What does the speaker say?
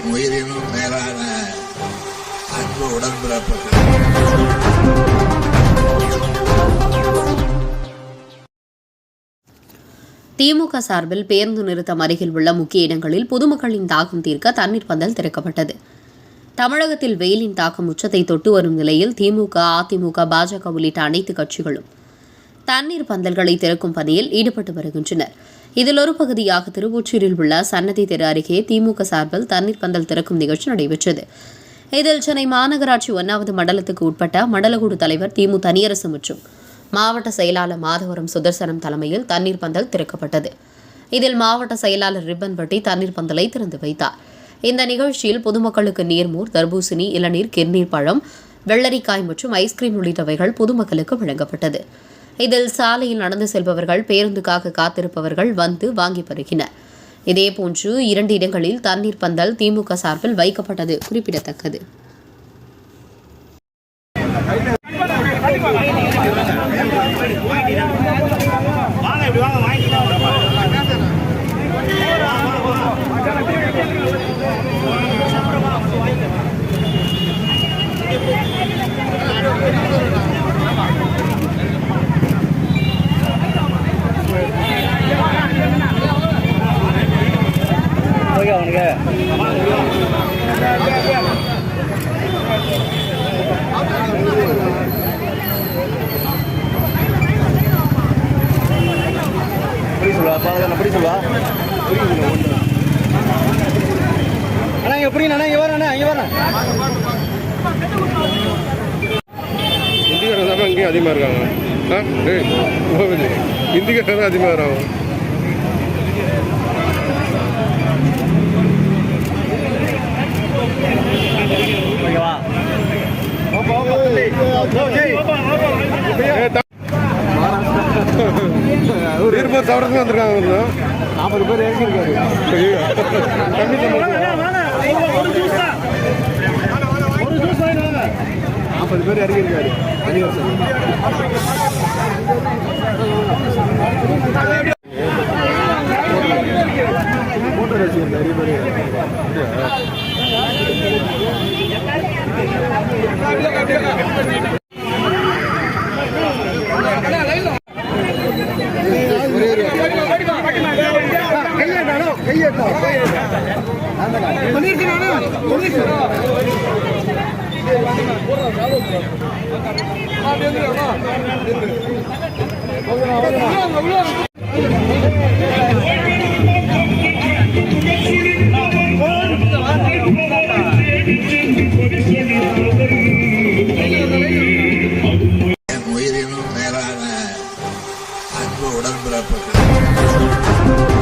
என் உயிரினும் மேலான அன்பு உடன்பிறப்புகள். திமுக சார்பில் பேருந்து நிறுத்தம் அருகில் உள்ள முக்கிய இடங்களில் பொதுமக்களின் தாகம் தீர்க்க தண்ணீர் பந்தல் திறக்கப்பட்டது. தமிழகத்தில் வெயிலின் தாக்கம் உச்சத்தை தொட்டு வரும் நிலையில் திமுக, அதிமுக, பாஜக உள்ளிட்ட அனைத்து கட்சிகளும் தண்ணீர் பந்தல்களை திறக்கும் பணியில் ஈடுபட்டு வருகின்றனர். இதில் ஒரு பகுதியாக திருவொற்றியூரில் உள்ள சன்னதி தெரு அருகே திமுக சார்பில் தண்ணீர் பந்தல் திறக்கும் நிகழ்ச்சி நடைபெற்றது. இதில் சென்னை மாநகராட்சி 1வது மண்டலத்துக்கு உட்பட்ட மண்டலக்குழு தலைவர் திமு தனியரசு மற்றும் மாவட்ட செயலாளர் மாதவரம் சுதர்சனம் தலைமையில் தண்ணீர் பந்தல் திறக்கப்பட்டது. இதில் மாவட்ட செயலாளர் ரிப்பன் வெட்டி தண்ணீர் பந்தலை திறந்து வைத்தார். இந்த நிகழ்ச்சியில் பொதுமக்களுக்கு நீர்மோர், தர்பூசணி, இளநீர், கிர்நீர் பழம், வெள்ளரிக்காய் மற்றும் ஐஸ்கிரீம் உள்ளிட்டவைகள் பொதுமக்களுக்கு வழங்கப்பட்டது. இதில் சாலையில் நடந்து செல்பவர்கள், பேருந்துக்காக காத்திருப்பவர்கள் வந்து வாங்கி வருகினர். இதேபோன்று 2 இடங்களில் தண்ணீர் பந்தல் திமுக சார்பில் வைக்கப்பட்டது குறிப்பிடத்தக்கது. இந்திக்காரங்க தான் இங்கேயும் அதிகமாக இருக்காங்க. இந்திக்காரங்க தான் அதிகமாக வராங்க. இருபது சவரத்துக்கு வந்திருக்காங்க. 40 பேர் இறங்கியிருக்காரு. கம்மி 40 பேர் இறங்கியிருக்காரு. போட்டோ ரசிகர் நிறைய பேர். என் உயிரினும் மேலான அன்பு உடன்பிறப்புகள்.